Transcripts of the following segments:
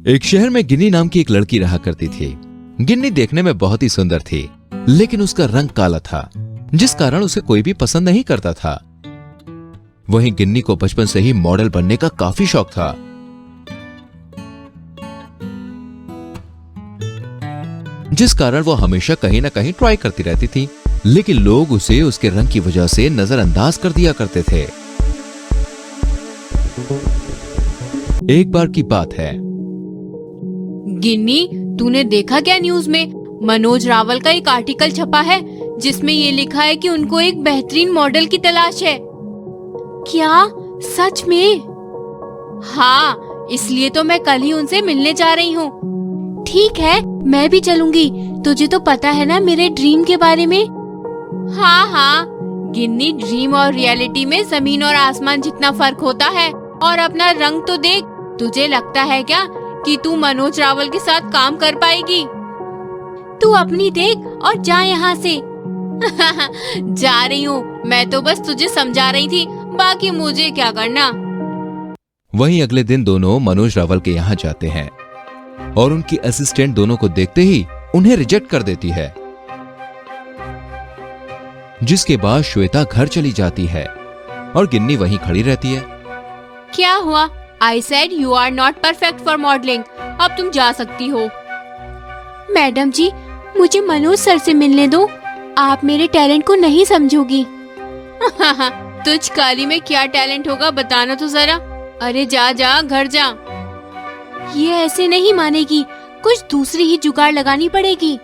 एक शहर में गिन्नी नाम की एक लड़की रहा करती थी। गिन्नी देखने में बहुत ही सुंदर थी, लेकिन उसका रंग काला था, जिस कारण उसे कोई भी पसंद नहीं करता था। वहीं गिन्नी को बचपन से ही मॉडल बनने का काफी शौक था। जिस कारण वो हमेशा कहीं ना कहीं ट्राई करती रहती थी, लेकिन लोग उसे उसके रंग की वजह से नजरअंदाज कर दिया करते थे। एक बार की बात है। गिन्नी, तूने देखा क्या न्यूज में? मनोज रावल का एक आर्टिकल छपा है जिसमें ये लिखा है कि उनको एक बेहतरीन मॉडल की तलाश है। क्या सच में? हाँ, इसलिए तो मैं कल ही उनसे मिलने जा रही हूँ। ठीक है, मैं भी चलूंगी। तुझे तो पता है ना मेरे ड्रीम के बारे में। हाँ हाँ गिन्नी, ड्रीम और रियलिटी में जमीन और आसमान जितना फर्क होता है। और अपना रंग तो देख। तुझे लगता है क्या कि तू मनोज रावल के साथ काम कर पाएगी? तू अपनी देख और जा यहाँ से। जा रही हूँ, मैं तो बस तुझे समझा रही थी, बाकी मुझे क्या करना। वहीं अगले दिन दोनों मनोज रावल के यहाँ जाते हैं और उनकी असिस्टेंट दोनों को देखते ही उन्हें रिजेक्ट कर देती है, जिसके बाद श्वेता घर चली जाती है और गिन्नी वहीं खड़ी रहती है। क्या हुआ? I said you are not perfect for modeling. अब तुम जा सकती हो। मैडम जी, मुझे मनोज सर से मिलने दो। आप मेरे टैलेंट को नहीं समझोगी। तुझ काली में क्या टैलेंट होगा, बताना तो जरा। अरे जा जा, घर जा। ये ऐसे नहीं मानेगी, कुछ दूसरी ही जुगाड़ लगानी पड़ेगी।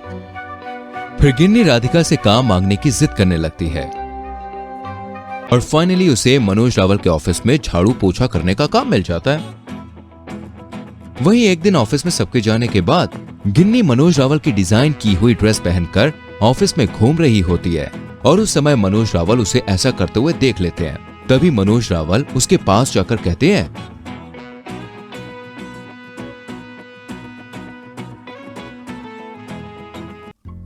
फिर गिन्नी राधिका से काम मांगने की जिद करने लगती है और फाइनली उसे मनोज रावल के ऑफिस में झाड़ू पोछा करने का काम मिल जाता है। वहीं एक दिन ऑफिस में सबके जाने के बाद गिन्नी मनोज रावल की डिजाइन की हुई ड्रेस पहनकर ऑफिस में घूम रही होती है और उस समय मनोज रावल उसे ऐसा करते हुए देख लेते हैं। तभी मनोज रावल उसके पास जाकर कहते हैं,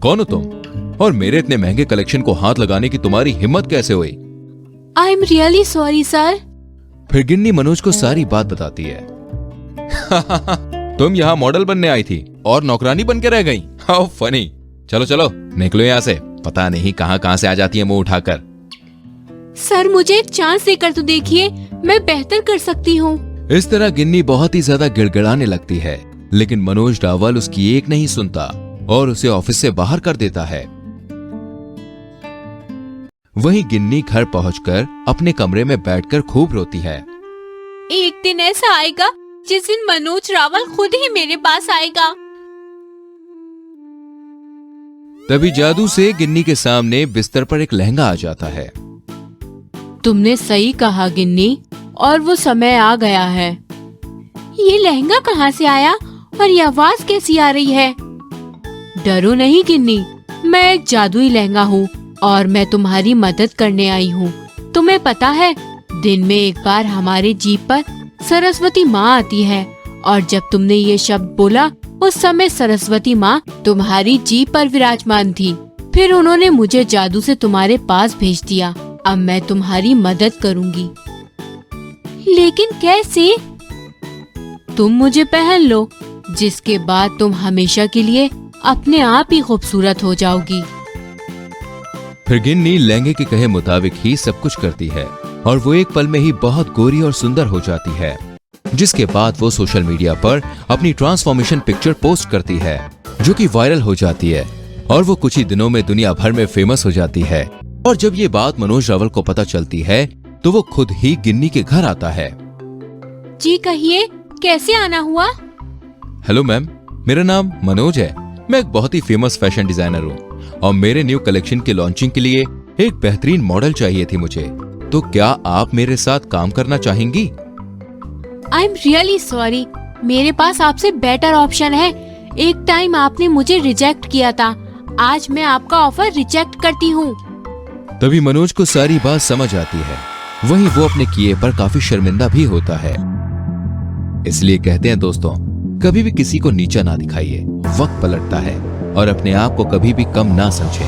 कौन हो तुम और मेरे इतने महंगे कलेक्शन को हाथ लगाने की तुम्हारी हिम्मत कैसे हुई? I am really sorry sir. फिर गिन्नी मनोज को सारी बात बताती है। तुम यहाँ मॉडल बनने आई थी और नौकरानी बन के रह गई। How funny. चलो चलो निकलो यहाँ से, पता नहीं कहाँ कहाँ से आ जाती है मुंह उठाकर। सर, मुझे एक चांस देकर तो देखिए, मैं बेहतर कर सकती हूँ। इस तरह गिन्नी बहुत ही ज्यादा गिड़गिड़ाने लगती है, लेकिन मनोज रावल उसकी एक नहीं सुनता और उसे ऑफिस से बाहर कर देता है। वहीं गिन्नी घर पहुंचकर अपने कमरे में बैठकर खूब रोती है। एक दिन ऐसा आएगा जिस दिन मनोज रावल खुद ही मेरे पास आएगा। तभी जादू से गिन्नी के सामने बिस्तर पर एक लहंगा आ जाता है। तुमने सही कहा गिन्नी, और वो समय आ गया है। ये लहंगा कहाँ से आया और ये आवाज कैसी आ रही है? डरो नहीं गिन्नी, मैं एक जादुई लहंगा हूँ और मैं तुम्हारी मदद करने आई हूँ। तुम्हें पता है, दिन में एक बार हमारे जीप पर सरस्वती माँ आती है और जब तुमने ये शब्द बोला उस समय सरस्वती माँ तुम्हारी जीप पर विराजमान थी। फिर उन्होंने मुझे जादू से तुम्हारे पास भेज दिया। अब मैं तुम्हारी मदद करूँगी। लेकिन कैसे? तुम मुझे पहन लो, जिसके बाद तुम हमेशा के लिए अपने आप ही खूबसूरत हो जाओगी। फिर गिन्नी लहंगे के कहे मुताबिक ही सब कुछ करती है और वो एक पल में ही बहुत गोरी और सुंदर हो जाती है, जिसके बाद वो सोशल मीडिया पर अपनी ट्रांसफॉर्मेशन पिक्चर पोस्ट करती है, जो कि वायरल हो जाती है और वो कुछ ही दिनों में दुनिया भर में फेमस हो जाती है। और जब ये बात मनोज रावल को पता चलती है तो वो खुद ही गिन्नी के घर आता है। जी कहिए, कैसे आना हुआ? हेलो मैम, मेरा नाम मनोज है। मैं एक बहुत ही फेमस फैशन डिजाइनर हूँ और मेरे न्यू कलेक्शन की लॉन्चिंग के लिए एक बेहतरीन मॉडल चाहिए थी मुझे। तो क्या आप मेरे साथ काम करना चाहेंगी? आई एम रियली सॉरी, मेरे पास आपसे बेटर ऑप्शन है। एक टाइम आपने मुझे रिजेक्ट किया था, आज मैं आपका ऑफर रिजेक्ट करती हूँ। तभी मनोज को सारी बात समझ आती है। वहीं वो अपने किए पर काफी शर्मिंदा भी होता है। इसलिए कहते हैं दोस्तों, कभी भी किसी को नीचा ना दिखाइए, वक्त पलटता है और अपने आप को कभी भी कम ना समझें।